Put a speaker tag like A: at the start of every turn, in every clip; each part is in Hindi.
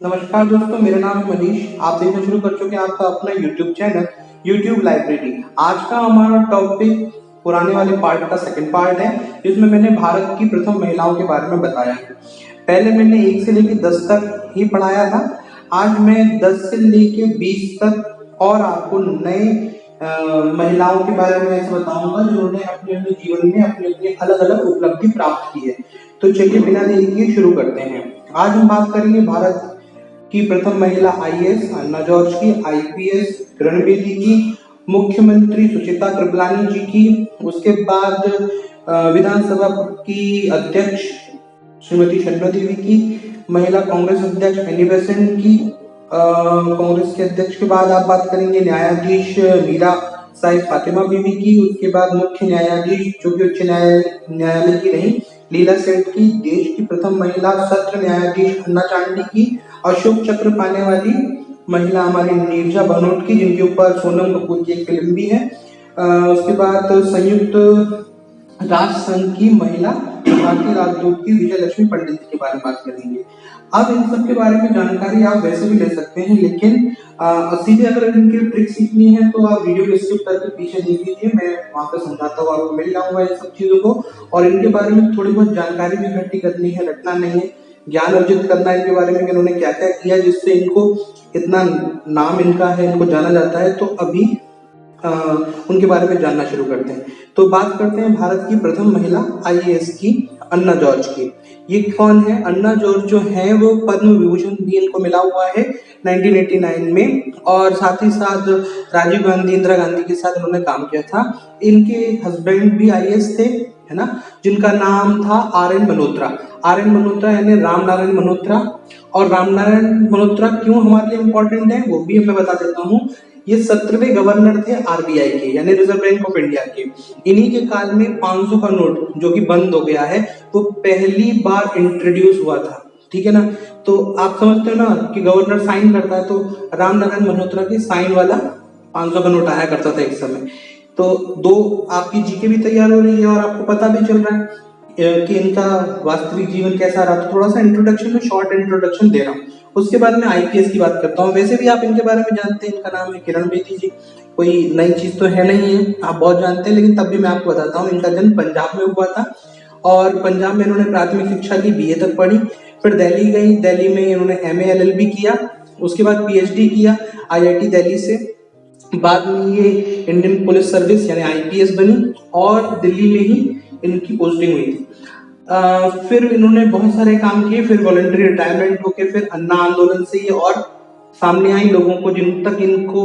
A: नमस्कार दोस्तों, मेरा नाम है मनीष। आप देखना शुरू कर चुके हैं आपका अपना YouTube चैनल YouTube लाइब्रेरी। आज का हमारा टॉपिक पुराने वाले पार्ट का सेकंड पार्ट है, जिसमें मैंने भारत की प्रथम महिलाओं के बारे में बताया है। पहले मैंने 1 से लेकर 10 तक ही पढ़ाया था। आज मैं 10 से लेकर 20 तक और आपको नए महिलाओं के बारे में ऐसे बताऊंगा जिन्होंने अपने अपने जीवन में अपने अपने अलग अलग उपलब्धि प्राप्त की है। तो चलिए बिना देरी किए शुरू करते हैं। आज हम बात करेंगे भारत की प्रथम महिला आईएएस अन्ना जॉर्ज की, आईपीएस किरण बेदी की, मुख्यमंत्री सुचित्रा कृपलानी जी की, उसके बाद विधानसभा की अध्यक्ष श्रीमती शर्मा देवी की, महिला कांग्रेस अध्यक्ष एनी बेसेंट की, कांग्रेस के अध्यक्ष के बाद आप बात करेंगे न्यायाधीश मीरा साहिब फातिमा बीबी की, उसके बाद मुख्य न्यायाधीश जो कि उच्च न्यायालय की रही लीला सेठ की, देश की प्रथम महिला सत्र न्यायाधीश अन्ना चांडी की, अशोक चक्र पाने वाली महिला हमारी नीरजा भनोट की, जिनके ऊपर सोनम कपूर की एक फिल्म भी है। उसके बाद संयुक्त राष्ट्र संघ की महिला भारतीय राजदूत की विजय लक्ष्मी पंडित के बारे में बात करेंगे। अब इन सब के बारे में जानकारी आप वैसे भी ले सकते हैं, लेकिन सीधे अगर इनकी ट्रिक सीखनी है तो आप वीडियो को स्किप करके पीछे देख लीजिए। मैं वहां पे समझाता हूँ, आपको मिल जाऊंगा इन सब चीजों को। और इनके बारे में थोड़ी बहुत जानकारी भी इकट्ठी करनी है, रटना नहीं है, ज्ञान अर्जित करना है इनके बारे में, इन्होंने क्या क्या किया जिससे इनको इतना नाम इनका है, इनको जाना जाता है। तो अभी उनके बारे में जानना शुरू करते हैं। तो बात करते हैं भारत की प्रथम महिला आईएएस की, अन्ना जॉर्ज की। ये कौन है? अन्ना जॉर्ज जो है वो पद्म विभूषण भी इनको मिला हुआ है 1989 में, और साथ ही साथ राजीव गांधी, इंदिरा गांधी के साथ इन्होंने काम किया था। इनके हस्बैंड भी आईएएस थे, है ना, जिनका नाम था आर.एन. मल्होत्रा। आर.एन. मल्होत्रा यानी राम नारायण मल्होत्रा। और राम नारायण मल्होत्रा क्यों हमारे लिए इम्पोर्टेंट है वो भी मैं बता देता हूँ। ये 17वें गवर्नर थे आरबीआई के, यानी रिजर्व बैंक ऑफ इंडिया के। इन्हीं के काल में 500 का नोट जो कि बंद हो गया है वो पहली बार इंट्रोड्यूस हुआ था। ठीक है ना। तो आप समझते हो ना कि गवर्नर साइन करता है, तो राम नारायण मल्होत्रा की साइन वाला 500 का नोट आया करता था एक समय। तो दो आपकी जीके भी तैयार हो रही है और आपको पता भी चल रहा है कि इनका वास्तविक जीवन कैसा रहा। तो थोड़ा सा इंट्रोडक्शन में शॉर्ट इंट्रोडक्शन दे रहा हूँ। उसके बाद में आईपीएस की बात करता हूँ। वैसे भी आप इनके बारे में जानते हैं, इनका नाम है किरण बेदी जी। कोई नई चीज तो है नहीं है, आप बहुत जानते हैं, लेकिन तब भी मैं आपको बताता हूँ। इनका जन्म पंजाब में हुआ था और पंजाब में इन्होंने प्राथमिक शिक्षा ली, बीए तक पढ़ी, फिर दिल्ली गई, दिल्ली में इन्होंने एमए एलएलबी किया, उसके बाद पीएचडी किया आईआईटी दिल्ली से। बाद में ये इंडियन पुलिस सर्विस यानी आईपीएस बनी और दिल्ली में ही इनकी पोस्टिंग हुई थी। फिर इन्होंने बहुत सारे काम किए, फिर वॉलंटरी रिटायरमेंट होके फिर अन्ना आंदोलन से ये और सामने आई लोगों को, जिन तक इनको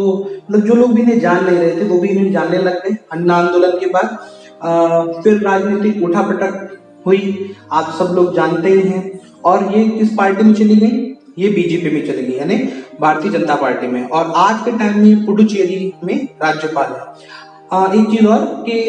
A: मतलब जो लोग भी इन्हें जान नहीं रहे थे वो भी इन्हें जानने लग गए अन्ना आंदोलन के बाद। फिर राजनीतिक उठापटक हुई, आप सब लोग जानते ही हैं। और ये किस पार्टी में चली गई? ये बीजेपी में चली गई, यानी भारतीय जनता पार्टी में। और आज के टाइम में पुडुचेरी में राज्यपाल है। एक चीज और कि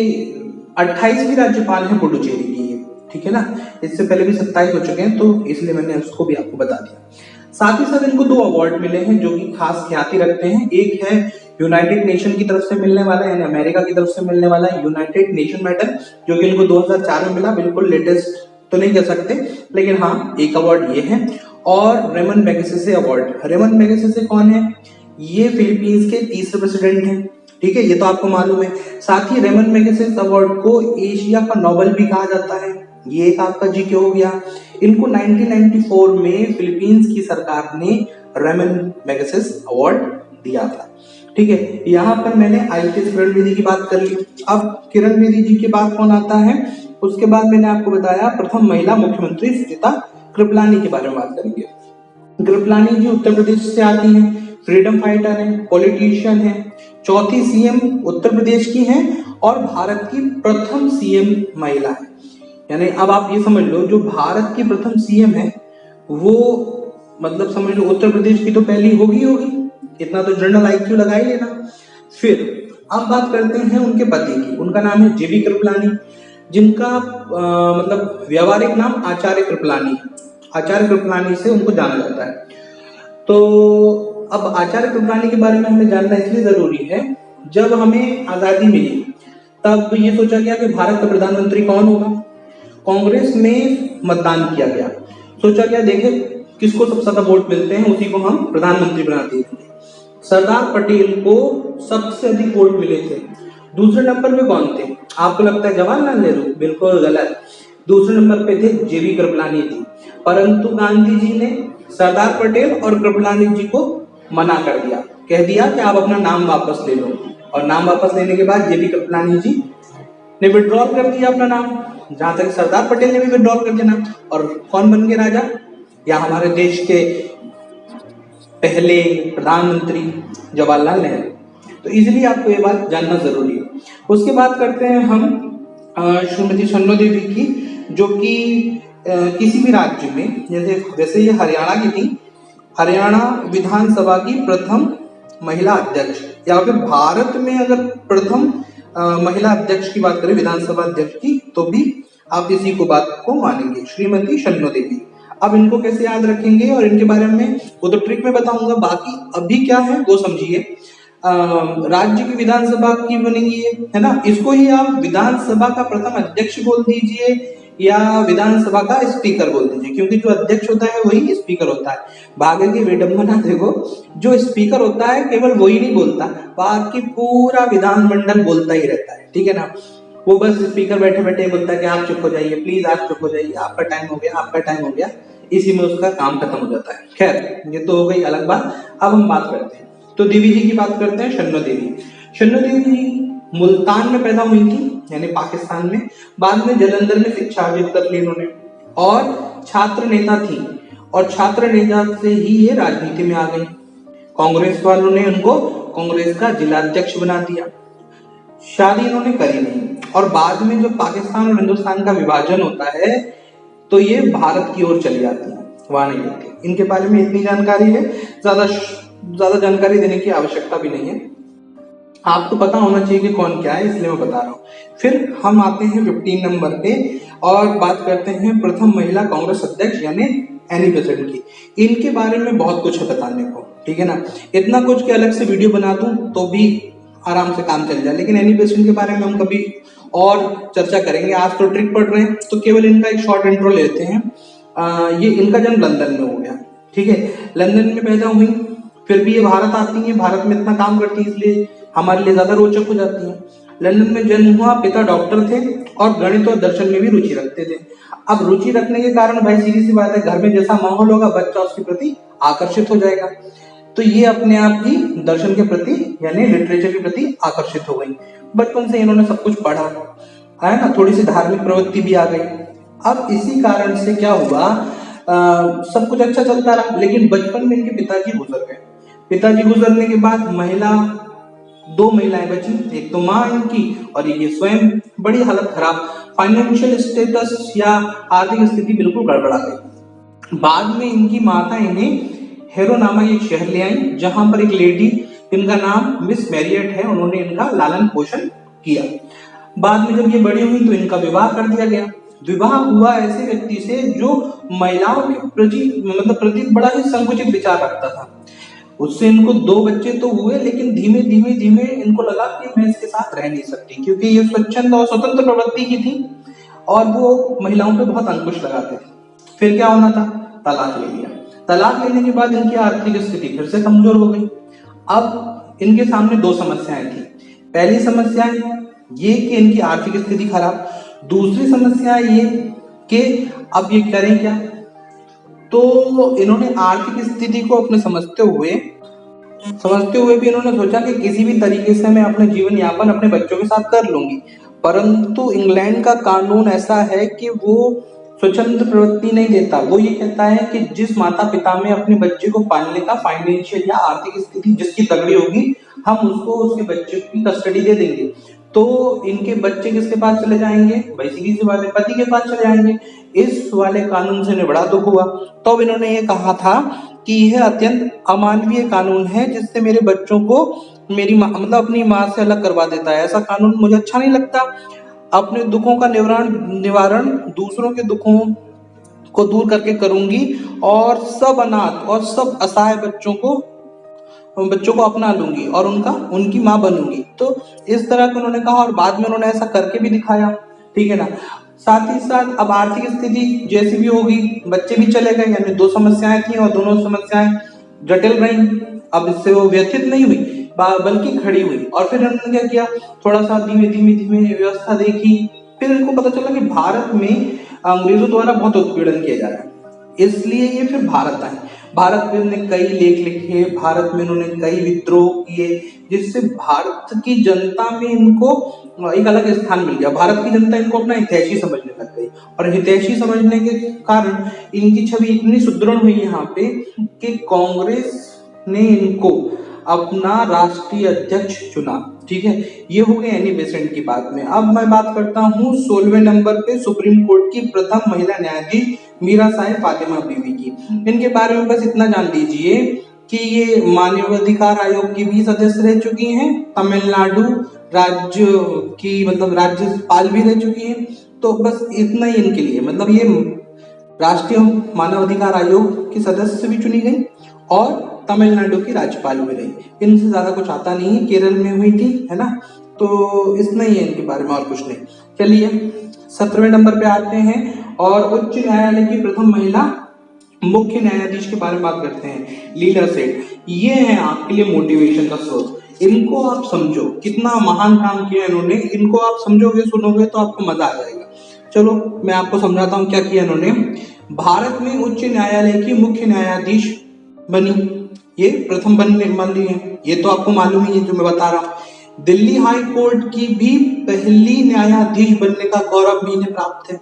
A: 28वीं राज्यपाल है पुडुचेरी की, ठीक है ना। इससे पहले भी 27 हो चुके हैं, तो इसलिए मैंने उसको भी आपको बता दिया। साथ ही साथ इनको 2 अवार्ड मिले हैं जो कि खास ख्याति रखते हैं। एक है यूनाइटेड नेशन की तरफ से मिलने वाला है, यानी अमेरिका की तरफ से मिलने वाला है यूनाइटेड नेशन मेडल, जो कि इनको 2004 में मिला। बिल्कुल लेटेस्ट तो नहीं कह सकते, लेकिन हाँ एक अवार्ड ये है। और Ramon Magsaysay award. Ramon Magsaysay कौन है? ये फिलीपींस के 3रे प्रेसिडेंट हैं, ठीक है, ये तो आपको मालूम है। साथ ही रेमन मैग्सेसे अवार्ड को एशिया का नोबेल भी कहा जाता है। ये एक आपका जीके हो गया। इनको 1994 में फिलीपींस की सरकार ने रेमन मैग्सेसे अवार्ड दिया था, ठीक है। यहाँ पर मैंने आईपीएस किरण बेदी की बात कर ली। अब किरण बेदी जी के बाद कौन आता है? उसके बाद मैंने आपको बताया प्रथम महिला मुख्यमंत्री सुचित्रा कृपलानी के बारे में बात करेंगे। कृपलानी जी उत्तर प्रदेश से आती हैं, फ्रीडम फाइटर हैं, पॉलिटिशियन हैं, 4थी सीएम उत्तर प्रदेश की हैं और भारत की प्रथम सीएम महिला है। यानी अब आप ये समझ लो, जो भारत की प्रथम सीएम है वो मतलब समझ लो उत्तर प्रदेश की तो पहली होगी, इतना तो जनरल आईक्यू लगा ही लेना। फिर अब बात करते हैं उनके पति की। उनका नाम है जेबी कृपलानी, जिनका मतलब व्यवहारिक नाम आचार्य कृपलानी। आचार्य कृपलानी से उनको जाना जाता है। तो अब आचार्य कृपलानी के बारे में हमें जानना इसलिए जरूरी है, जब हमें आजादी मिली तब ये सोचा गया कि भारत का प्रधानमंत्री कौन होगा। कांग्रेस में मतदान किया गया, सोचा गया देखे किसको सबसे ज्यादा वोट मिलते हैं उसी को हम प्रधानमंत्री बना देंगे। सरदार पटेल को सबसे अधिक वोट मिले थे। दूसरे नंबर पे कौन थे? आपको लगता है जवाहरलाल नेहरू? बिल्कुल गलत। दूसरे नंबर पे थे जेबी कृपलानी जी। परंतु गांधी जी ने सरदार पटेल और कृपलानी जी को मना कर दिया, कह दिया कि आप अपना नाम वापस ले लो। और नाम वापस लेने के बाद जेबी कृपलानी जी ने विड्रॉल कर दिया अपना नाम, जहां तक सरदार पटेल ने भी विड्रॉल कर दिया नाम। और कौन बन गए राजा या हमारे देश के पहले प्रधानमंत्री? जवाहरलाल नेहरू। तो इजीली आपको ये बात जानना जरूरी है। उसके बाद करते हैं हम श्रीमती शन्नो देवी की, जो कि किसी भी राज्य में, वैसे ये हरियाणा की थी, हरियाणा विधानसभा की प्रथम महिला अध्यक्ष, या फिर भारत में अगर प्रथम महिला अध्यक्ष की बात करें, विधानसभा अध्यक्ष की, तो भी आप इसी को बात को मानेंगे, श्रीमती शन्नो देवी। अब इनको कैसे याद रखेंगे और इनके बारे में वो तो ट्रिक में बताऊंगा, बाकी अभी क्या है वो समझिए। राज्य की विधानसभा की बनेगी है ना, इसको ही आप विधानसभा का प्रथम अध्यक्ष बोल दीजिए या विधानसभा का स्पीकर बोल दीजिए, क्योंकि जो अध्यक्ष होता है वही स्पीकर होता है। भाग्य की विडंबना देखो, जो स्पीकर होता है केवल वही नहीं बोलता, बाकी पूरा विधानमंडल बोलता ही रहता है, ठीक है ना। वो बस स्पीकर बैठे बैठे बोलता है कि आप चुप हो जाइए, प्लीज आप चुप हो जाइए, आपका टाइम हो गया, आपका टाइम हो गया, इसी में उसका काम खत्म हो जाता है। खैर ये तो हो गई अलग बात। अब हम बात करते हैं, तो देवी जी की बात करते हैं, शन्नो देवी। शन्नो देवी मुल्तान में पैदा हुई थी, यानी पाकिस्तान में। बाद में जालंधर में शिक्षा अर्जित कर ली इन्होंने, और छात्र नेता थी, और छात्र नेता से ही ये राजनीति में आ गई। कांग्रेस वालों ने उनको कांग्रेस का जिलाध्यक्ष बना दिया। शादी इन्होंने करी नहीं, और बाद में जब पाकिस्तान और हिंदुस्तान का विभाजन होता है तो ये भारत की ओर चली जाती है, वहां नहीं रहती। इनके बारे में इतनी जानकारी है, ज्यादा जानकारी देने की आवश्यकता भी नहीं है, आपको पता होना चाहिए कि कौन क्या है, इसलिए मैं बता रहा हूँ। फिर हम आते हैं 15 नंबर पे और बात करते हैं प्रथम महिला कांग्रेस अध्यक्ष यानी एनी बेसेंट की। इनके बारे में बहुत कुछ है बताने को, ठीक है ना, इतना कुछ कि अलग से वीडियो बना दूं तो भी आराम से काम चल जाए, लेकिन एनी बेसेंट के बारे में हम कभी और चर्चा करेंगे। आज तो ट्रिक पढ़ रहे हैं तो केवल इनका एक शॉर्ट इंट्रो लेते हैं। ये इनका जन्म लंदन में हो गया, ठीक है, लंदन में पैदा हुई, फिर भी ये भारत आती है, भारत में इतना काम करती है इसलिए हमारे लिए ज्यादा रोचक हो जाती है। लंदन में जन्म हुआ, पिता डॉक्टर थे और गणित और दर्शन में भी रुचि रखते थे। अब रुचि रखने के कारण भाई सीधी सी बात है, घर में जैसा माहौल होगा बच्चा उसके प्रति आकर्षित हो जाएगा। तो ये अपने आप ही दर्शन के प्रति यानी लिटरेचर के प्रति आकर्षित हो गई। बचपन से इन्होंने सब कुछ पढ़ा है ना, थोड़ी सी धार्मिक प्रवृत्ति भी आ गई। अब इसी कारण से क्या हुआ, सब कुछ अच्छा चलता रहा, लेकिन बचपन में इनके पिताजी गुजर गए। पिताजी गुजरने के बाद दो महिलाएं बची, एक तो माँ इनकी और ये स्वयं। बड़ी हालत खराब, फाइनेंशियल स्टेटस या आर्थिक स्थिति बिल्कुल गड़बड़ा गई। बाद में इनकी माता इन्हें हेरो नामक एक शहर ले आई, जहां पर एक लेडी जिनका नाम मिस मैरियट है, उन्होंने इनका लालन पोषण किया। बाद में जब ये बड़ी हुई तो इनका विवाह कर दिया गया। विवाह हुआ ऐसे व्यक्ति से जो महिलाओं के प्रति बड़ा ही संकुचित विचार रखता था। उससे इनको 2 बच्चे तो हुए, लेकिन धीमे धीमे इनको लगा कि मैं इसके साथ रह नहीं सकती, क्योंकि ये स्वच्छंद और स्वतंत्र प्रवृत्ति की थी और वो महिलाओं पे बहुत अंकुश लगाते थे। फिर क्या होना था, तलाक ले लिया। तलाक लेने के बाद इनकी आर्थिक स्थिति फिर से कमजोर हो गई। अब इनके सामने 2 समस्याएं थी। पहली समस्या ये कि इनकी आर्थिक स्थिति खराब, दूसरी समस्या ये कि अब ये करें क्या। तो इन्होंने आर्थिक स्थिति को अपने समझते हुए भी इन्होंने सोचा कि किसी भी तरीके से मैं अपने जीवन यापन अपने बच्चों के साथ कर लूंगी। परंतु इंग्लैंड का कानून ऐसा है कि वो स्वतंत्र प्रवृत्ति नहीं देता। वो ये कहता है कि जिस माता पिता में अपने बच्चे को पालने का फाइनेंशियल या आर्थिक स्थिति जिसकी तगड़ी होगी, हम उसको उसके बच्चे की कस्टडी दे देंगे। तो इनके बच्चे किसके पास चले जाएंगे, भाई सीधी सी बात है, पति के पास चले जाएंगे। इस वाले कानून से इन्हें बड़ा दुख हुआ। तो इन्होंने ये कहा था कि यह अत्यंत अमानवीय कानून है, जिससे मेरे बच्चों को मेरी माँ अपनी माँ से अलग करवा देता है। ऐसा कानून मुझे अच्छा नहीं लगता। अपने दुखों का निवारण दूसरों के दुखों को दूर करके करूंगी और सब अनाथ और सब असहाय बच्चों को अपना लूंगी और उनकी माँ बनूंगी। तो इस तरह का उन्होंने कहा और बाद में उन्होंने ऐसा करके भी दिखाया, ठीक है ना। साथ ही साथ अब आर्थिक स्थिति जैसी भी होगी, बच्चे भी चले गए, यानी दो समस्याएं थी और दोनों समस्याएं जटिल रही। अब इससे वो व्यथित नहीं हुई बल्कि खड़ी हुई, और फिर उन्होंने क्या किया, थोड़ा सा धीमे धीमे धीमे व्यवस्था देखी। फिर इनको पता चला कि भारत में अंग्रेजों द्वारा बहुत उत्पीड़न किया जा रहा है, इसलिए ये फिर भारत आए। भारत में उन्होंने कई लेख लिखे, भारत में उन्होंने कई विद्रोह किए, जिससे भारत की जनता में इनको एक अलग स्थान मिल गया। भारत की जनता इनको अपना हितैषी समझने लग गई, और हितैषी समझने के कारण इनकी छवि इतनी सुदृढ़ हुई यहाँ पे कि कांग्रेस ने इनको अपना राष्ट्रीय अध्यक्ष चुना। ठीक है, ये हो गई एनी बेसेंट की बात में। अब मैं बात करता हूँ 16वें नंबर पे सुप्रीम कोर्ट की प्रथम महिला न्यायाधीश मीरा साहिब फातिमा बीवी की। इनके बारे में बस इतना जान लीजिए कि ये मानवाधिकार आयोग की भी सदस्य रह चुकी हैं, तमिलनाडु राज्य की मतलब राज्यपाल भी रह चुकी हैं। तो बस इतना ही इनके लिए, मतलब ये राष्ट्रीय मानवाधिकार आयोग की सदस्य भी चुनी गई और तमिलनाडु की राज्यपाल भी रही। इनसे ज्यादा कुछ आता नहीं है, केरल में हुई थी, है ना। तो इतना ही है इनके बारे में, और कुछ नहीं। चलिए 17वें नंबर पे आते हैं और उच्च न्यायालय की प्रथम महिला मुख्य न्यायाधीश के बारे में बात करते हैं, लीला सेठ। ये है आपके लिए मोटिवेशन का स्रोत। इनको आप समझो, कितना महान काम किया इन्होंने। इनको आप समझोगे, सुनोगे तो आपको मजा आ जाएगा। चलो मैं आपको समझाता हूँ क्या किया इन्होंने। भारत में उच्च न्यायालय की मुख्य न्यायाधीश बनी, ये प्रथम बनने वाली है, ये तो आपको मालूम ही है जो मैं बता रहा हूँ। दिल्ली हाई कोर्ट की भी पहली न्यायाधीश बनने का गौरव भी इन्हें प्राप्त है,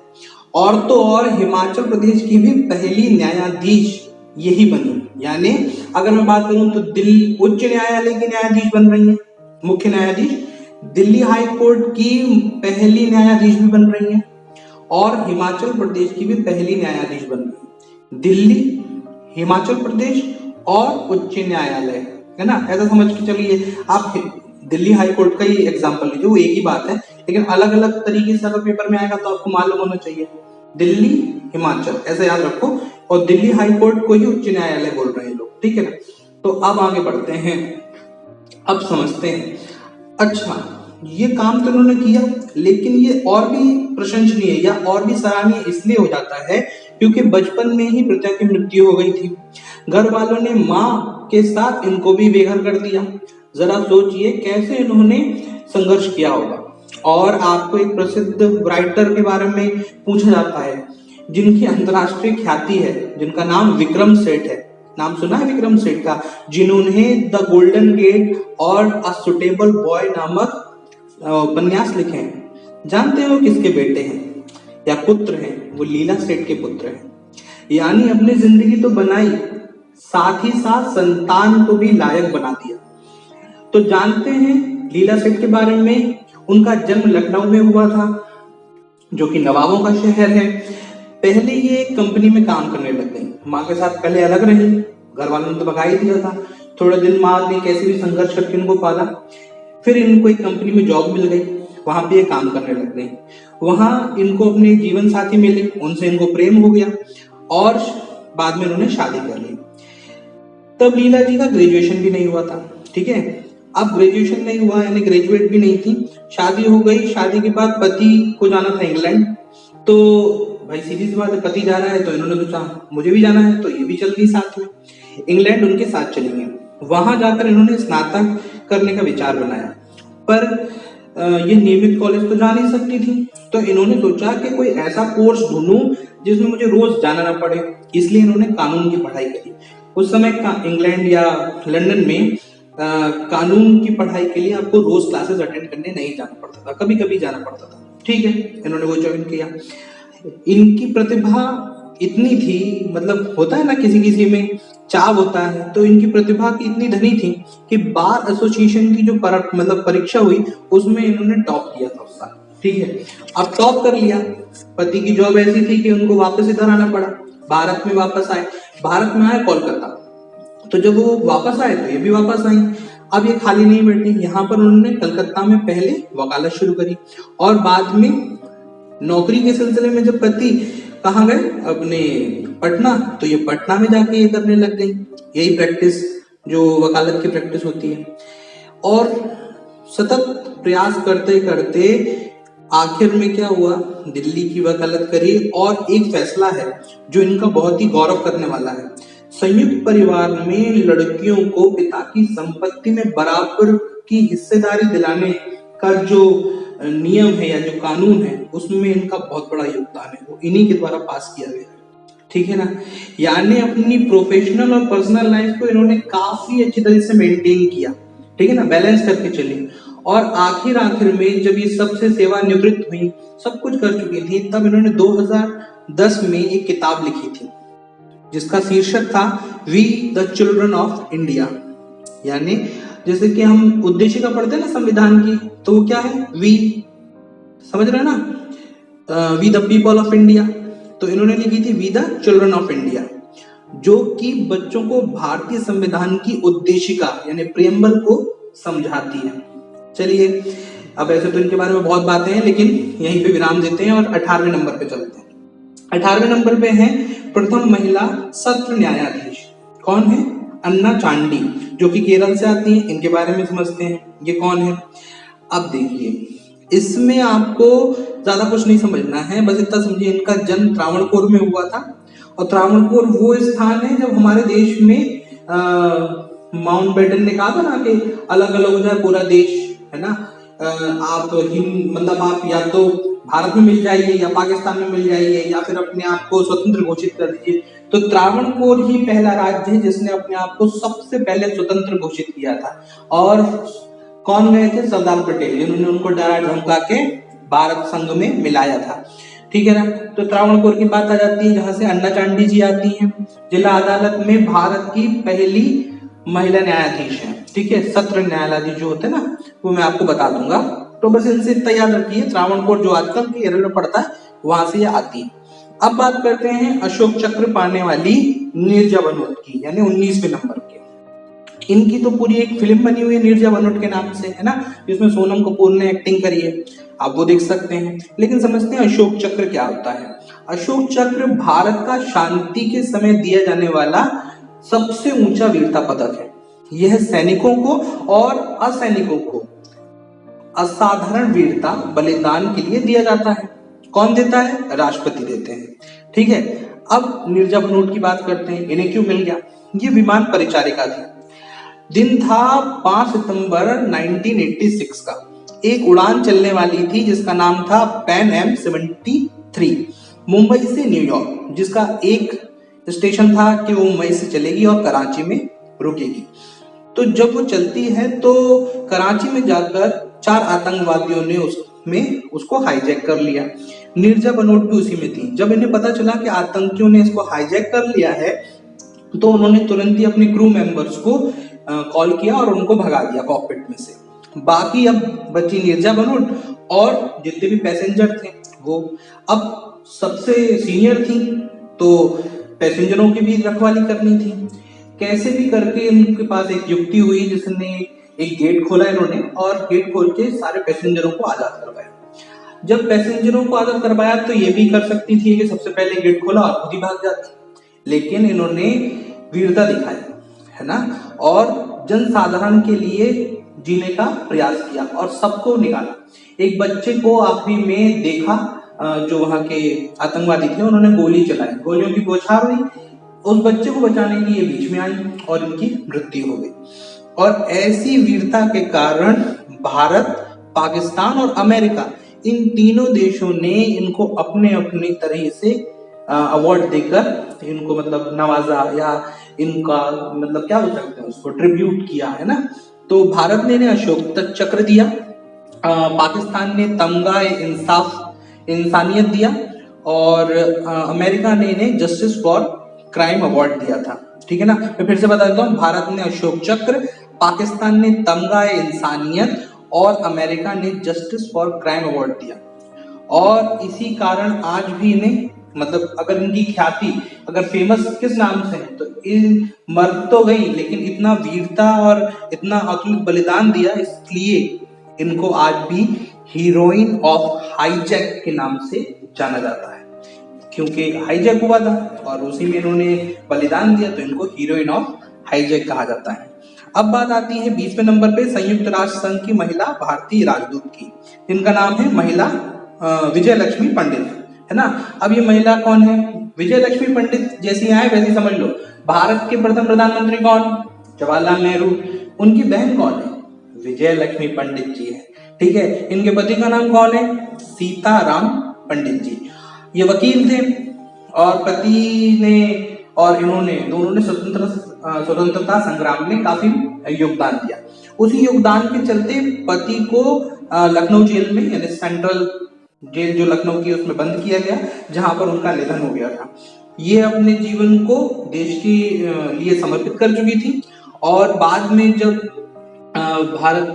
A: और तो और हिमाचल प्रदेश की भी पहली न्यायाधीश यही बनी। यानी अगर मैं बात करूं तो दिल्ली उच्च न्यायालय की न्यायाधीश बन रही है मुख्य न्यायाधीश, दिल्ली हाई कोर्ट की पहली न्यायाधीश भी बन रही है, और हिमाचल प्रदेश की भी पहली न्यायाधीश बन रही है। दिल्ली, हिमाचल प्रदेश और उच्च न्यायालय, है ना। ऐसा समझ के चलिए, आप दिल्ली हाई कोर्ट का ही एग्जांपल लीजिए, वो एक ही बात है, लेकिन अलग अलग तरीके से अगर पेपर में आएगा तो आपको मालूम होना चाहिए। दिल्ली, हिमाचल, ऐसे याद रखो। और दिल्ली हाई कोर्ट को ही उच्च न्यायालय बोल रहे हैं लोग, ठीक है ना। तो अब आगे बढ़ते हैं, अब समझते हैं। अच्छा, ये काम तो इन्होंने किया, लेकिन ये और भी प्रशंसनीय या और भी सराहनीय इसलिए हो जाता है क्योंकि बचपन में ही पिता की मृत्यु हो गई थी। घर वालों ने माँ के साथ इनको भी बेघर कर दिया। जरा सोचिए कैसे इन्होंने संघर्ष किया होगा। और आपको एक प्रसिद्ध राइटर के बारे में पूछा जाता है जिनकी अंतरराष्ट्रीय ख्याति है, जिनका नाम विक्रम सेठ है। नाम सुना है विक्रम सेठ का, जिन्होंने द गोल्डन गेट और अ सुटेबल बॉय नामक उपन्यास लिखे हैं। जानते हो किसके बेटे हैं या पुत्र हैं? वो लीला सेठ के पुत्र हैं। यानी अपनी जिंदगी तो बनाई, साथ ही साथ संतान को भी लायक बना दिया। तो जानते हैं लीला सेठ के बारे में। उनका जन्म लखनऊ में हुआ था, जो कि नवाबों का शहर है। पहले ये एक कंपनी में काम करने लग गई। माँ के साथ पहले अलग रही, घर वालों ने तो भगा ही दिया था। थोड़े दिन माँ ने कैसे भी संघर्ष करके इनको पाला। फिर इनको एक कंपनी में जॉब मिल गई, वहां पे ये काम करने लग गई। वहां इनको अपने जीवन साथी मिले, उनसे इनको प्रेम हो गया और बाद में उन्होंने शादी कर ली। तब लीला जी का ग्रेजुएशन भी नहीं हुआ था, ठीक है। अब ग्रेजुएशन नहीं हुआ यानी ग्रेजुएट भी नहीं थी, शादी हो गई। शादी के बाद पति को जाना था इंग्लैंड। तो भाई सीधी सी बात है, पति जा रहा है तो इन्होंने सोचा मुझे भी जाना है, तो ये भी चल गई साथ में। इंग्लैंड उनके साथ चली गई। वहां जाकर इन्होंने स्नातक करने का विचार बनाया, पर ये नियमित कॉलेज तो जा नहीं सकती थी। तो इन्होंने सोचा कि कोई ऐसा कोर्स ढूंढूं जिसमें मुझे रोज जाना ना पड़े, इसलिए इन्होंने कानून की पढ़ाई करी। उस समय इंग्लैंड या लंदन में कानून की पढ़ाई के लिए आपको रोज क्लासेस अटेंड करने नहीं जाना पड़ता था, कभी कभी जाना पड़ता था, ठीक है। इन्होंने वो ज्वाइन किया। इनकी प्रतिभा इतनी थी, मतलब होता है ना किसी किसी में चाव होता है, तो इनकी प्रतिभा की इतनी धनी थी कि बार एसोसिएशन की जो मतलब परीक्षा हुई उसमें इन्होंने टॉप किया था उस साल, ठीक है। अब टॉप कर लिया। पति की जॉब ऐसी थी कि उनको वापस इधर आना पड़ा, भारत में वापस आए। भारत में आए कोलकाता। तो जब वो वापस आए तो ये भी वापस आई। अब ये खाली नहीं बैठी, यहाँ पर उन्होंने कलकत्ता में पहले वकालत शुरू करी और बाद में नौकरी के सिलसिले में जब पति कहाँ गए अपने पटना, तो ये पटना में जाके ये करने लग गई, यही प्रैक्टिस जो वकालत की प्रैक्टिस होती है। और सतत प्रयास करते करते आखिर में क्या हुआ, दिल्ली की वकालत करी और एक फैसला है जो इनका बहुत ही गौरव करने वाला है। संयुक्त परिवार में लड़कियों को पिता की संपत्ति में बराबर की हिस्सेदारी दिलाने का जो नियम है या जो कानून है उसमें इनका बहुत बड़ा योगदान है, वो इन्हीं के द्वारा पास किया गया। ठीक है ना, यानी अपनी प्रोफेशनल और पर्सनल लाइफ को इन्होंने काफी अच्छी तरह से मेंटेन किया। ठीक है ना, बैलेंस करके चली। और आखिर में जब ये सबसे सेवानिवृत्त हुई, सब कुछ कर चुकी थी, तब इन्होंने 2010 में एक किताब लिखी थी जिसका शीर्षक था we the children of India. यानी जैसे कि हम उद्देशिका पढ़ते हैं ना संविधान की, तो वो क्या है, वी, समझ रहे हैं ना, we the people of India. तो इन्होंने लिखी थी we the children of India, जो कि बच्चों को भारतीय संविधान की उद्देशिका यानी प्रियम्बल को समझाती है। चलिए, अब ऐसे तो इनके बारे में बहुत बातें हैं, लेकिन यहीं पे विराम देते हैं और 18वें नंबर पे चलते हैं। 18वें नंबर पे है प्रथम महिला सत्र न्यायाधीश। कौन है, अन्ना चांडी, जो कि केरल से आती है। इनके बारे में समझते हैं, ये कौन है। अब देखिए, इसमें आपको ज्यादा कुछ नहीं समझना है, बस इतना समझिए इनका जन्म त्रावणकोर में हुआ था। और त्रावणकोर वो स्थान है जब हमारे देश में माउंट बेटन ने कहा था ना कि अलग अलग हो जाए पूरा देश, है ना, आप मतलब आप या तो भारत में मिल जाइए या पाकिस्तान में मिल जाइए या फिर अपने आप को स्वतंत्र घोषित कर दीजिए। तो त्रावणकोर ही पहला राज्य है जिसने अपने आप को सबसे पहले स्वतंत्र घोषित किया था। और कौन गए थे, सरदार पटेल, जिन्होंने उनको डरा धमका के भारत संघ में मिलाया था। ठीक है ना, तो त्रावणकोर की बात आ जाती है जहां से अन्ना चांडी जी आती हैं। जिला अदालत में भारत की पहली महिला न्यायाधीश है। ठीक है, सत्र न्यायाधीश जो होते हैं ना, वो मैं आपको बता दूंगा, तो बस इनसे इतना याद रखिए, त्रावणकोर जो आजकल केरल में पड़ता है वहां से ये आती है। अब बात करते हैं अशोक चक्र पाने वाली नीरजा बनोट की, यानी 19वें नंबर के। इनकी तो पूरी एक फिल्म बनी हुई है नीरजा बनोट के नाम से, है ना, जिसमें सोनम कपूर ने एक्टिंग करी है, आप वो देख सकते हैं। लेकिन समझते हैं अशोक चक्र क्या होता है। अशोक चक्र भारत का शांति के समय दिया जाने वाला सबसे ऊंचा वीरता पदक है। यह सैनिकों को और असैनिकों को असाधारण वीरता बलिदान के लिए दिया जाता है। कौन देता है, राष्ट्रपति देते हैं। ठीक है, अब नीरजा बनोट की बात करते हैं, इन्हें क्यों मिल गया। ये विमान परिचारिका थी। दिन था 5 सितंबर 1986 का। एक उड़ान चलने वाली थी जिसका नाम था पैन एम 73, मुंबई से न्यूयॉर्क, जिसका एक स्टेशन था कि वो मुंबई से चलेगी और कराची में रुकेगी। तो जब वो चलती है तो कराची में जाकर 4 आतंकवादियों ने उसको हाईजैक कर लिया। नीरजा बनोट भी उसी में थी। जब इन्हें पता चला कि आतंकियों ने इसको हाईजैक कर लिया है, तो उन्होंने तुरंत ही अपने क्रू मेंबर्स को कॉल किया और उनको भगा दिया कॉकपिट में से। बाकी अब बची नीरजा बनोट और जितने भी पैसेंजर थे वो। अब सबसे सीनियर थी तो पैसेंजरों की भी रखवाली करनी थी। कैसे भी करके इनके पास एक युक्ति हुई जिसने एक गेट खोला इन्होंने, और गेट खोल के सारे पैसेंजरों को आजाद करवाया। जब पैसेंजरों को आजाद करवाया तो ये भी कर सकती थी कि सबसे पहले गेट खोला और खुद ही भाग जाती, लेकिन इन्होंने वीरता दिखाई, है ना, और जनसाधारण के लिए जीने का प्रयास किया और सबको निकाला। एक बच्चे को आखिरी में देखा, जो वहां के आतंकवादी थे उन्होंने गोली चलाई, गोलियों की बौछार हुई, उस बच्चे को बचाने के लिए बीच में आई और इनकी मृत्यु हो गई। और ऐसी वीरता के कारण भारत, पाकिस्तान और अमेरिका, इन तीनों देशों ने इनको अपने अपनी तरह से अवार्ड देकर इनको मतलब नवाजा या इनका मतलब क्या हो सकते हैं उसको ट्रिब्यूट किया, है ना। तो भारत ने इन्हें अशोक चक्र दिया, पाकिस्तान ने तमगा इंसानियत दिया और अमेरिका ने इन्हें जस्टिस फॉर क्राइम अवार्ड दिया था। ठीक है ना, मैं फिर से बता देता हूँ, भारत ने अशोक चक्र, पाकिस्तान ने तमगा इंसानियत और अमेरिका ने जस्टिस फॉर क्राइम अवार्ड दिया। और इसी कारण आज भी इन्हें मतलब अगर इनकी ख्याति अगर फेमस किस नाम से है तो इन मर तो गई, लेकिन इतना वीरता और इतना अतुलित बलिदान दिया, इसलिए इनको आज भी हीरोइन ऑफ हाईजैक के नाम से जाना जाता है, क्योंकि हाईजैक हुआ था और उसी में इन्होंने बलिदान दिया, तो इनको हीरोइन ऑफ हाईजैक कहा जाता है। अब बात आती है 20वें नंबर पे संयुक्त राष्ट्र संघ की महिला भारतीय राजदूत की, जिनका नाम है महिला विजय लक्ष्मी पंडित, है ना। अब ये महिला कौन है? विजय लक्ष्मी पंडित जैसी आए वैसी समझ लो। भारत के प्रथम प्रधानमंत्री कौन? जवाहरलाल नेहरू। उनकी बहन कौन है? विजय लक्ष्मी पंडित जी है, ठीक है। इनके पति का नाम कौन है? सीताराम पंडित जी। ये वकील थे और पति ने और इन्होंने दोनों ने स्वतंत्रता संग्राम में काफी योगदान दिया। उसी योगदान के चलते पति को लखनऊ जेल में, यानी सेंट्रल जेल जो लखनऊ की, उसमें बंद किया गया, जहां पर उनका निधन हो गया था। ये अपने जीवन को देश के लिए समर्पित कर चुकी थी और बाद में जब भारत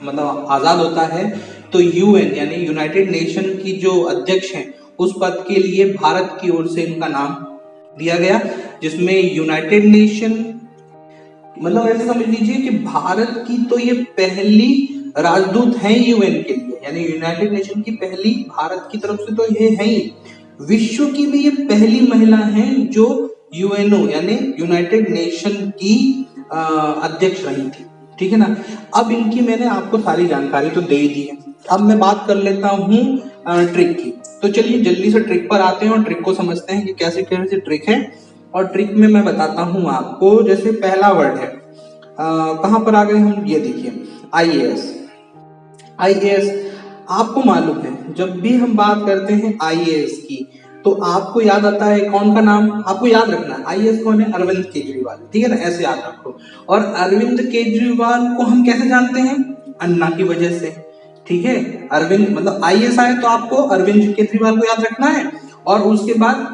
A: मतलब आजाद होता है तो यूएन यानी यूनाइटेड नेशन की जो अध्यक्ष हैं उस पद के लिए भारत की ओर से इनका नाम दिया गया, जिसमें यूनाइटेड नेशन मतलब ऐसे समझ लीजिए कि भारत की तो ये पहली राजदूत है यूएन के लिए, यानी यूनाइटेड नेशन की पहली भारत की तरफ से तो ये है ही, विश्व की भी ये पहली महिला है जो यूएनओ यानी यूनाइटेड नेशन की अध्यक्ष रही थी, ठीक है ना। अब इनकी मैंने आपको सारी जानकारी तो दे ही दी है। अब मैं बात कर लेता हूँ ट्रिक की। तो चलिए जल्दी से ट्रिक पर आते हैं और ट्रिक को समझते हैं कि कैसे कैसे ट्रिक है। और ट्रिक में मैं बताता हूँ आपको, जैसे पहला वर्ड है, कहाँ पर आ गए हम, ये देखिए आईएएस। आईएएस आपको मालूम है जब भी हम बात करते हैं आईएएस की तो आपको याद आता है कौन का नाम, आपको याद रखना है आईएएस कौन है, अरविंद केजरीवाल, ठीक है ना, ऐसे याद रखो। और अरविंद केजरीवाल को हम कैसे जानते हैं? अन्ना की वजह से, ठीक है। अरविंद मतलब आईएएस आए तो आपको अरविंद केजरीवाल को याद रखना है। और उसके बाद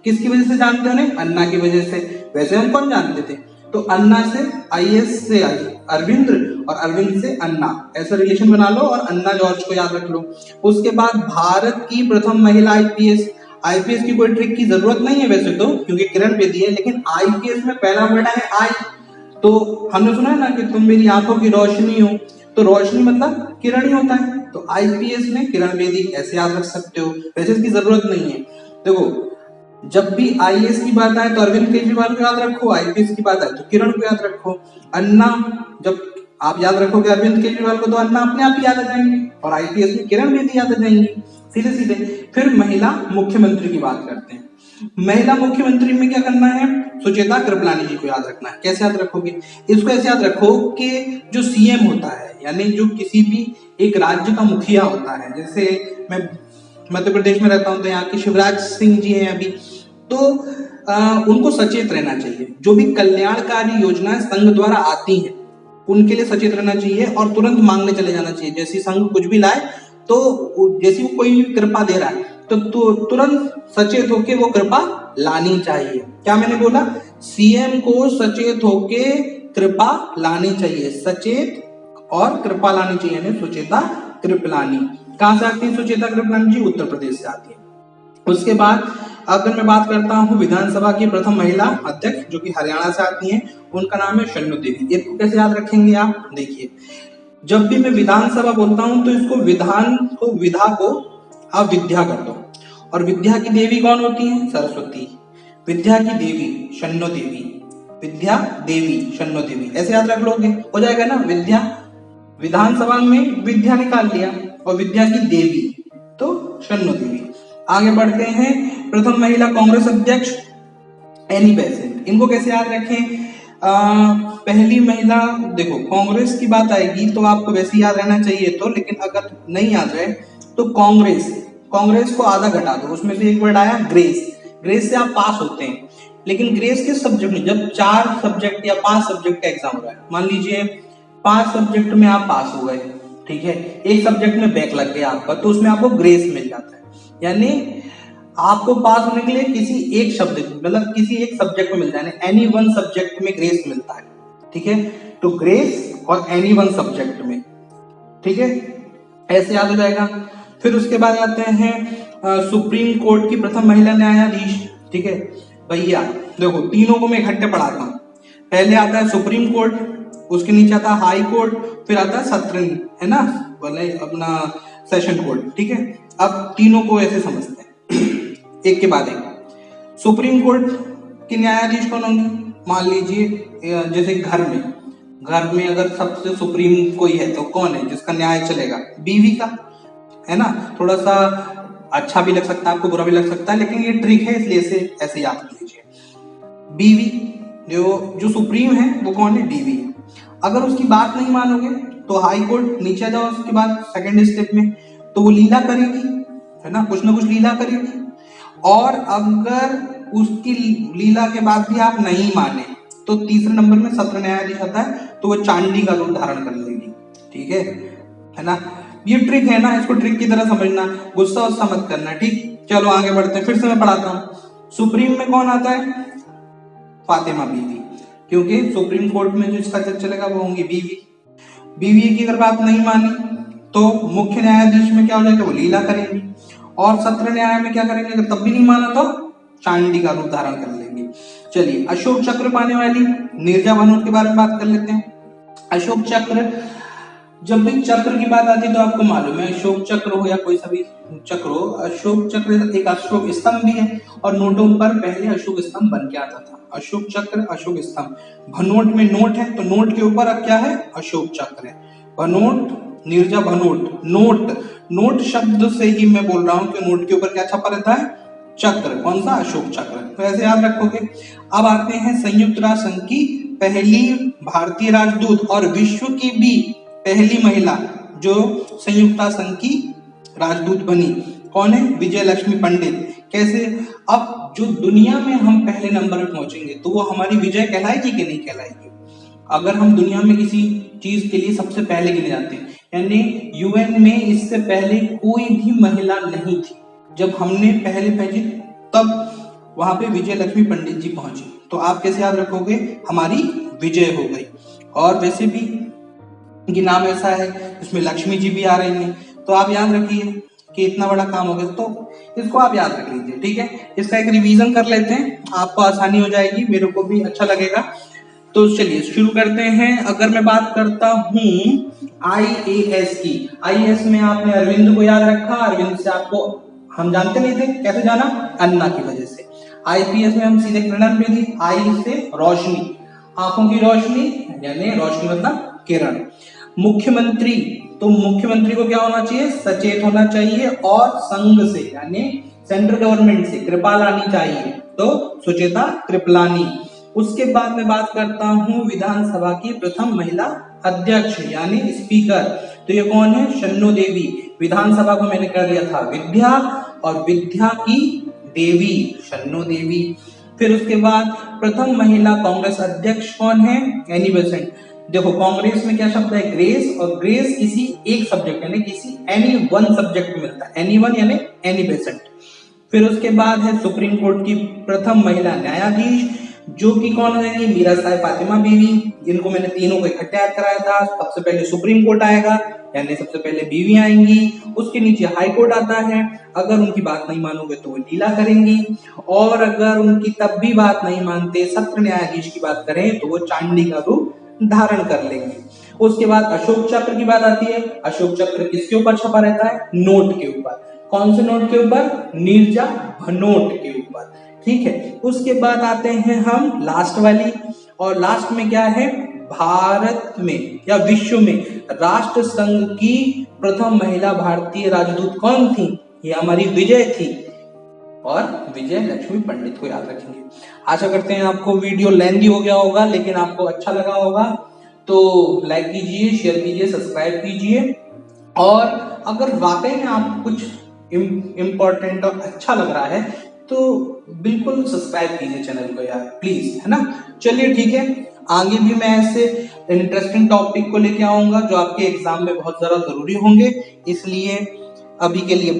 A: किसकी वजह से जानते हो? अन्ना की वजह से। वैसे हम कौन जानते थे? तो अन्ना से आईएएस से अरविंद और अरविंद से अन्ना, ऐसा रिलेशन बना लो और अन्ना जॉर्ज को याद रख लो। उसके बाद भारत की प्रथम महिला आईपीएस। आईपीएस की कोई ट्रिक की जरूरत नहीं है वैसे तो, क्योंकि किरण बेदी है, लेकिन आईपीएस में पहला वर्ड है आई। तो हमने सुना है ना कि तुम मेरी आंखों की रोशनी हो, तो रोशनी मतलब किरण ही होता है। तो आईपीएस में किरण बेदी, ऐसे याद रख सकते हो, वैसे इसकी जरूरत नहीं है। देखो जब भी आईएएस की बात आए तो अरविंद केजरीवाल को याद रखो, आईपीएस की बात आए तो किरण को याद रखो। अन्ना जब आप याद रखोगे अरविंद केजरीवाल को तो अन्ना अपने आप ही याद आ जाएंगे और आईपीएस में किरण बेदी याद आ जाएंगी, सीधे सीधे। फिर महिला मुख्यमंत्री की बात करते हैं। महिला मुख्यमंत्री में क्या करना है? सुचेता कृपलानी जी को याद रखना है। कैसे याद रखोगे? इसको ऐसे याद रखो कि जो सीएम होता है यानी जो किसी भी एक राज्य का मुखिया होता है, जैसे मैं मध्य प्रदेश में रहता हूं तो यहाँ के शिवराज सिंह जी हैं अभी, तो उनको सचेत रहना चाहिए। जो भी कल्याणकारी योजनाएं संघ द्वारा आती हैं उनके लिए सचेत रहना चाहिए और तुरंत मांगने चले जाना चाहिए। जैसे संघ कुछ भी लाए तो जैसे वो कोई कृपा दे रहा है तो तुरंत सचेत होके वो कृपा लानी चाहिए। क्या मैंने बोला? सीएम को सचेत होके कृपा लानी चाहिए, सचेत और कृपा लानी चाहिए, यानी सुचेता कृपलानी। कहां से आती है सुचेता कृपलानी जी? उत्तर प्रदेश से आती है। उसके बाद अगर मैं बात करता हूँ विधानसभा की प्रथम महिला अध्यक्ष जो कि हरियाणा से आती हैं, उनका नाम है शन्नु देवी। इसको कैसे याद रखेंगे आप? देखिए जब भी मैं विधानसभा बोलता हूं तो इसको विधा को आप विद्या कर दो। और विद्या की देवी कौन होती है? सरस्वती। विद्या की देवी शन्नु देवी, विद्या देवी शन्नु देवी, ऐसे याद रख लोगे, हो जाएगा ना। विद्या, विधानसभा में विद्या निकाल लिया और विद्या की देवी तो शन्नु देवी। आगे बढ़ते हैं, प्रथम महिला कांग्रेस अध्यक्ष एनी बेसेंट। इनको कैसे याद रखें? पहली महिला, देखो कांग्रेस की बात आएगी तो आपको वैसे याद रहना चाहिए तो, लेकिन अगर नहीं याद रहे तो कांग्रेस को आधा घटा दो, उसमें से एक वर्ड आया ग्रेस। ग्रेस से आप पास होते हैं, लेकिन ग्रेस किस सब्जेक्ट में? जब 4 सब्जेक्ट या 5 सब्जेक्ट का एग्जाम हो रहा है, मान लीजिए 5 सब्जेक्ट में आप पास हो गए, ठीक है, एक सब्जेक्ट में बैक लग गया आपका, तो उसमें आपको ग्रेस मिल जाता है। यानी आपको पास होने के लिए किसी एक शब्द मतलब किसी एक सब्जेक्ट में मिल जाए, एनी वन सब्जेक्ट में ग्रेस मिलता है, ठीक है। तो ग्रेस और एनी वन सब्जेक्ट में, ठीक है, ऐसे याद हो जाएगा। फिर उसके बाद आते हैं सुप्रीम कोर्ट की प्रथम महिला न्यायाधीश, ठीक है। भैया देखो तीनों को मैं इकट्ठे पढ़ाता हूँ। पहले आता है सुप्रीम कोर्ट, उसके नीचे आता है हाई कोर्ट, फिर आता है सत्र, है ना, बोले अपना सेशन कोर्ट, ठीक है। अब तीनों को ऐसे समझते हैं एक के बाद एक। सुप्रीम कोर्ट के न्यायाधीश कौन होंगे? मान लीजिए जैसे घर में अगर सबसे सुप्रीम कोई है तो कौन है जिसका न्याय चलेगा? बीवी का। है ना, थोड़ा सा अच्छा भी लग सकता है आपको, बुरा भी लग सकता है, लेकिन ये ट्रिक है इसलिए इसे ऐसे याद कर लीजिए। बीवी, जो सुप्रीम है वो कौन है, बीवी है। अगर उसकी बात नहीं मानोगे तो हाई कोर्ट, नीचे जाओ उसके बाद सेकंड स्टेप में, तो वो लीला करेगी, है ना, कुछ ना कुछ लीला करेगी। और अगर उसकी लीला के बाद भी आप नहीं माने तो तीसरे नंबर में सत्र न्यायाधीश आता है, तो वो चांडी का रूप धारण कर लेगी। ठीक है ना, ये ट्रिक है ना, इसको ट्रिक की तरह समझना, गुस्सा उस्सा मत करना। ठीक, चलो आगे बढ़ते हैं, फिर से मैं पढ़ाता हूँ। सुप्रीम में कौन आता है, फातिमा बीवी, क्योंकि सुप्रीम कोर्ट में जो इसका जज चलेगा वो होंगी बीवी। बीवी की अगर बात नहीं मानी तो मुख्य न्यायाधीश में क्या हो जाएगा, वो लीला करेंगी। और सत्र न्याय में क्या करेंगे, अगर तब भी नहीं माना तो चांडी का रूप धारण कर लेंगे। चलिए, अशोक चक्र पाने वाली नीरजा भनोट के बारे में बात कर लेते हैं। अशोक चक्र, जब भी चक्र की बात आती है तो आपको मालूम है, अशोक चक्र हो या कोई सा भी चक्र हो, अशोक चक्र एक अशोक स्तंभ भी है, और नोटों पर पहले अशोक स्तंभ बन के आता था। अशोक चक्र, अशोक स्तंभ। भनोट में नोट है तो नोट के ऊपर अब क्या है, अशोक चक्र है। भनोट, नीरजा भनोट। नोट शब्द से ही मैं बोल रहा हूं कि नोट के ऊपर क्या छपा रहता है, चक्र। कौन सा, अशोक चक्र। तो ऐसे याद रखोगे। अब आते हैं संयुक्त राष्ट्र संघ की पहली भारतीय राजदूत और विश्व की भी पहली महिला जो संयुक्त राष्ट्र संघ की राजदूत बनी, कौन है, विजय लक्ष्मी पंडित। कैसे, अब जो दुनिया में हम पहले नंबर पे पहुंचेंगे तो वो हमारी विजय कहलाएगी कि नहीं कहलाएगी। अगर हम दुनिया में किसी चीज के लिए सबसे पहले गिने जाते हैं, यानी यूएन में इससे पहले कोई भी महिला नहीं थी, जब हमने पहले पहुंची तब वहां पे विजय लक्ष्मी पंडित जी पहुंची। तो आप कैसे याद रखोगे, हमारी विजय हो गई। और वैसे भी ये नाम ऐसा है इसमें लक्ष्मी जी भी आ रही हैं, तो आप याद रखिए कि इतना बड़ा काम हो गया, तो इसको आप याद रख लीजिए। ठीक है, इसका एक रिवीजन कर लेते हैं, आपको आसानी हो जाएगी, मेरे को भी अच्छा लगेगा। तो चलिए शुरू करते हैं। अगर मैं बात करता हूं IAS की, IAS में आपने अरविंद को याद रखा, अरविंद से आपको हम जानते नहीं थे, कैसे जाना, अन्ना की वजह से। IPS में हम सीधे किरण बेदी, आई से रोशनी, आंखों की रोशनी, यानी रोशनी मतलब किरण। मुख्यमंत्री, तो मुख्यमंत्री को क्या होना चाहिए, सचेत होना चाहिए, और संघ से यानी सेंट्रल गवर्नमेंट से कृपा लानी चाहिए, तो सुचेता कृपलानी। उसके बाद मैं बात करता हूं विधानसभा की प्रथम महिला अध्यक्ष यानी स्पीकर, तो ये कौन है, शन्नो देवी। विधानसभा को मैंने कर दिया था विद्या, और विद्या की देवी शन्नो देवी। फिर उसके बाद प्रथम महिला कांग्रेस अध्यक्ष कौन है, एनी बेसेंट। देखो कांग्रेस में क्या शब्द है, ग्रेस, और ग्रेस किसी एक सब्जेक्ट यानी किसी एनी वन सब्जेक्ट में मिलता है, एनी वन यानी एनी बेसेंट। फिर उसके बाद है सुप्रीम कोर्ट की प्रथम महिला न्यायाधीश, जो कि कौन है, मीरा साहिब फातिमा बीवी। इनको मैंने तीनों को इकट्ठे याद कराया था। सबसे पहले सुप्रीम कोर्ट आएगा, यानी सबसे पहले बीवी आएंगी, उसके नीचे हाई कोर्ट आता है। अगर उनकी बात नहीं मानोगे तो वो लीला करेंगी, और अगर उनकी तब भी बात नहीं मानते, सत्र न्यायाधीश की बात करें, तो वो चांडी का रूप धारण कर लेंगे। उसके बाद अशोक चक्र की बात आती है। अशोक चक्र किसके ऊपर छपा रहता है, नोट के ऊपर। कौन से नोट के ऊपर, नीरजा भनोट के ऊपर। ठीक है, उसके बाद आते हैं हम लास्ट वाली, और लास्ट में क्या है, भारत में या विश्व में राष्ट्र संघ की प्रथम महिला भारतीय राजदूत कौन थी, ये हमारी विजय थी, और विजय लक्ष्मी पंडित को याद रखेंगे। आशा करते हैं आपको वीडियो लेंथी हो गया होगा, लेकिन आपको अच्छा लगा होगा, तो लाइक कीजिए, शेयर कीजिए, सब्सक्राइब कीजिए। और अगर वाकई में आपको कुछ इम्पोर्टेंट और अच्छा लग रहा है तो बिल्कुल सब्सक्राइब कीजिए चैनल को यार, प्लीज, है ना। चलिए ठीक है, आगे भी मैं ऐसे इंटरेस्टिंग टॉपिक को लेके आऊंगा जो आपके एग्जाम में बहुत ज्यादा जरूरी होंगे, इसलिए अभी के लिए